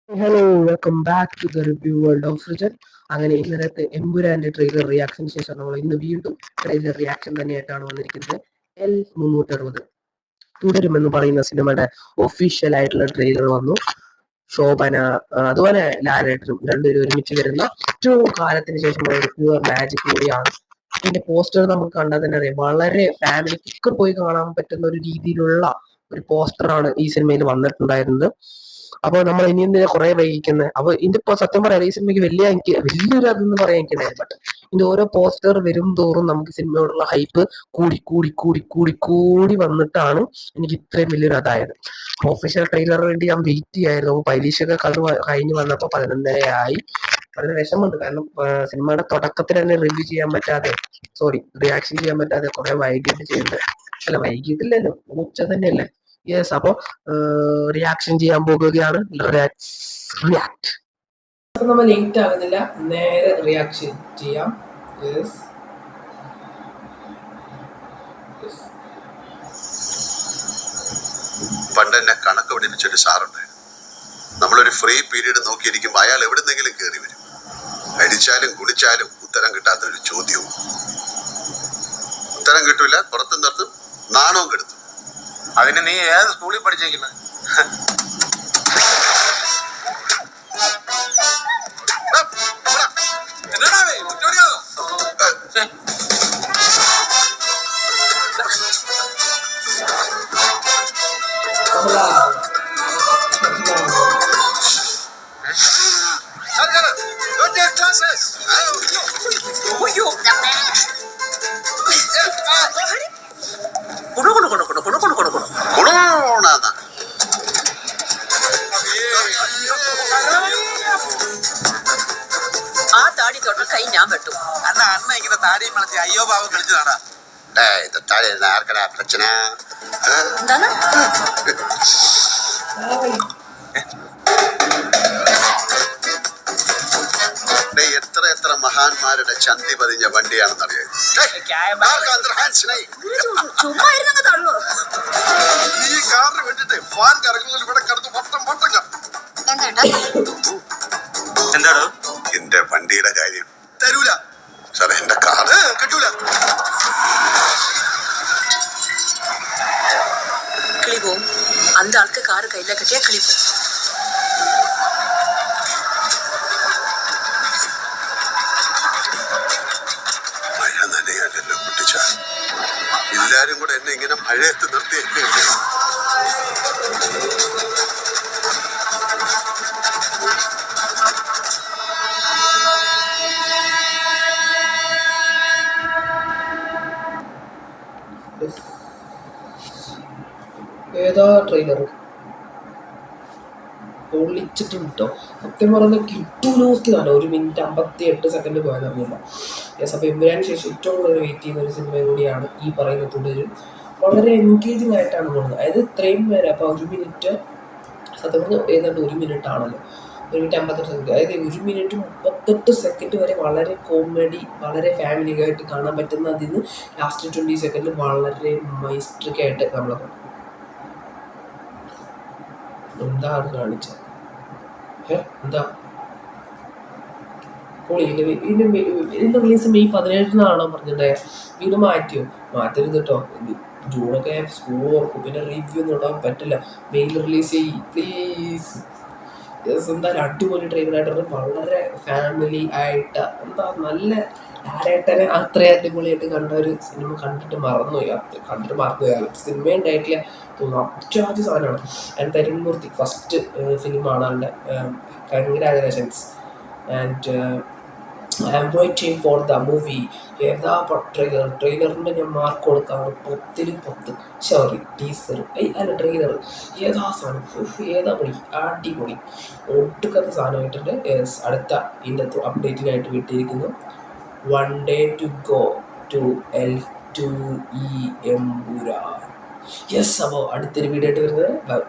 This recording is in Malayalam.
Hello, welcome back to the review world of Rijan. അങ്ങനെ ഇന്നലത്തെ എമ്പുരാന്റെ ട്രെയിലർ റിയാക്ഷന് ശേഷം നമ്മൾ ഇന്ന് വീണ്ടും ട്രെയിലർ റിയാക്ഷൻ തന്നെയായിട്ടാണ് വന്നിരിക്കുന്നത്. L360 തുടരുമെന്ന് പറയുന്ന സിനിമയുടെ ഒഫീഷ്യൽ ആയിട്ടുള്ള ട്രെയിലർ വന്നു. ശോഭന അതുപോലെ ലാലേട്ടനും രണ്ടുപേരും ഒരുമിച്ച് വരുന്ന ഏറ്റവും കാലത്തിന് ശേഷമുള്ള ഒരു പ്യുവർ മാജിക് കൂടിയാണ്. ഇതിന്റെ പോസ്റ്റർ നമുക്ക് കണ്ടാൽ തന്നെ അറിയാം, വളരെ ഫാമിലിക്കൊക്കെ പോയി കാണാൻ പറ്റുന്ന ഒരു രീതിയിലുള്ള ഒരു പോസ്റ്ററാണ് ഈ സിനിമയിൽ വന്നിട്ടുണ്ടായിരുന്നത്. അപ്പോൾ നമ്മൾ ഇനി എന്തിനാ കുറെ വൈകിക്കുന്നത്? അപ്പൊ ഇതിന്റെ ഇപ്പൊ സത്യം പറയാം, ഈ സിനിമയ്ക്ക് എനിക്ക് വലിയൊരു അതെന്ന് പറയാൻ എനിക്കുണ്ടായിരുന്നു. ബട്ട് ഇതിന്റെ ഓരോ പോസ്റ്റർ വരും തോറും നമുക്ക് സിനിമയോടുള്ള ഹൈപ്പ് കൂടി കൂടി കൂടി കൂടി കൂടി വന്നിട്ടാണ് എനിക്ക് ഇത്രയും വലിയൊരു അതായത്. ഒഫീഷ്യൽ ട്രെയിലറിന് വേണ്ടി ഞാൻ വെയിറ്റ് ചെയ്യായിരുന്നു. പരീക്ഷയൊക്കെ കഴിഞ്ഞ് വന്നപ്പോൾ 11:30 വളരെ വിഷമമുണ്ട്. കാരണം സിനിമയുടെ തുടക്കത്തിൽ തന്നെ റിവ്യൂ ചെയ്യാൻ പറ്റാതെ, റിയാക്ഷൻ ചെയ്യാൻ പറ്റാതെ കുറെ വൈകിട്ട് ചെയ്യുന്നത്. അല്ല, വൈകിട്ടില്ലല്ലോ, ഉച്ച തന്നെയല്ലേ. യെസ്, അപ്പൊ റിയാക്ഷൻ ചെയ്യാൻ പോകുകയാണ്. റിയാക്ട്. അപ്പൊ നമ്മൾ ലേറ്റ് ആകുന്നില്ല, നേരെ റിയാക്ഷൻ ചെയ്യാം. പണ്ട് എന്നെ കണക്ക് പഠിപ്പിച്ചൊരു സാറുണ്ടായിരുന്നു. നമ്മളൊരു ഫ്രീ പീരീഡ് നോക്കിയിരിക്കുമ്പോൾ അയാൾ എവിടുന്നെങ്കിലും കയറി വരും. അടിച്ചാലും കുടിച്ചാലും ഉത്തരം കിട്ടാത്തൊരു ചോദ്യവും. ഉത്തരം കിട്ടൂല, പുറത്തും നിർത്തും, നാണവും കെടുത്തും. അതിന് നീ ഏത് സ്കൂളിൽ പഠിച്ചേക്കുന്നത്? ആ താടി തൊട്ട് കൈ ഞാൻ വെട്ടും. അണ്ണ അണ്ണ ഇങ്ങനെ താടിയും വളർത്തി അയ്യോ പാവം കളിച്ചതാടാ. ആർക്കടാ പ്രശ്ന? എന്താണ്? എത്ര എത്ര മഹാന്മാരുടെ ചന്തി പതിഞ്ഞ വണ്ടിയാണെന്നറിയാം. ചുമ്മാ ഇരുന്നങ്ങ് തള്ളു. ഈ കാറിന് വേണ്ടിട്ട് ഫാൻ കറങ്ങുന്നതിൽ ഇവിടെ കിടന്ന് വട്ടം വട്ടം എന്താടോ എന്റെ വണ്ടിയുടെ കാര്യം തരൂല സാറേ, എന്റെ കാറ് കിട്ടൂല. കിളി പോവും. அந்த ആൾക്ക് കാറ് കയ്യിലെ കിട്ടിയാ കിളി പോവും. മഴ നനയല്ലോ കുട്ടിച്ച, എല്ലാരും കൂടെ എന്നെ ഇങ്ങനെ മഴയത്ത് നിർത്തിയേക്കല്ലേ. ഏതാ ട്രെയിലർ പൊളിച്ചിട്ട് കിട്ടോ? സത്യം പറഞ്ഞാൽ കിട്ടൂലോക്കിയതാണ്. 1:58 പോയാലറിയില്ല. യെസ്, അപ്പോൾ എമ്പുരാന് ശേഷം ഏറ്റവും കൂടുതൽ വെയിറ്റ് ചെയ്യുന്ന ഒരു സിനിമ കൂടിയാണ് ഈ പറയുന്ന തുടരും. വളരെ എൻഗേജിങ് ആയിട്ടാണ് പോകുന്നത്. അതായത് ഇത്രയും പേര് അപ്പോൾ 1 മിനിറ്റ്, സത്യം പറഞ്ഞാൽ ഏതാണ്ട് 1 മിനിറ്റ് ആണല്ലോ, 1:58. അതായത് 1:38 വരെ വളരെ കോമഡി, വളരെ ഫാമിലി ആയിട്ട് കാണാൻ പറ്റുന്ന. അതിന് ലാസ്റ്റ് 20 സെക്കൻഡ് വളരെ മൈസ്ട്രിക്കായിട്ട് നമ്മൾ കാണും. എന്താ അത് കാണിച്ചത്? എന്താ ഇതിന്റെ റിലീസ് May 17 പറഞ്ഞിട്ടുണ്ടായ. വീണ്ടും മാറ്റിയോ? മാറ്റരുത് കേട്ടോ. ജൂണൊക്കെ സ്കൂൾ ഓർക്കും, പിന്നെ റിവ്യൂ ഒന്നും ഇടാൻ പറ്റില്ല. മെയിൽ റിലീസ് ചെയ്യ് പ്ലീസ്. എന്തായാലും അടിപൊളി ട്രെയിലറായിട്ട്, വളരെ ഫാമിലി ആയിട്ട്, എന്താ നല്ല ലാലേട്ടനെ അത്രയും അടിപൊളിയായിട്ട് കണ്ട ഒരു സിനിമ കണ്ടിട്ട് മറന്നുപോയി. സിനിമ ഉണ്ടായിട്ടില്ല തോന്നുന്നു. അത്യാവശ്യ സാധനമാണ്. ആൻഡ് തരുൺ മൂർത്തി ഫസ്റ്റ് ഫിലിമാണ് ആളുടെ. Congratulations. And I am waiting for the movie. ഏതാ ട്രെയിലറിൻ്റെ ഞാൻ മാർക്ക് കൊടുത്താണ് 10/10. ടീസർ അല്ല ട്രെയിലർ ഏതാ സാധനം, ഏതാ പൊളി, അടിപൊളി, ഒട്ടുക്കത്തെ സാധനമായിട്ടുണ്ട്. അടുത്ത ഇതിൻ്റെ അപ്ഡേറ്റിനായിട്ട് വിട്ടിരിക്കുന്നു. 1 day to go to L2E Empuraan. Yes, അപ്പോൾ അടുത്തൊരു വീഡിയോ ആയിട്ട് വരുന്നത്.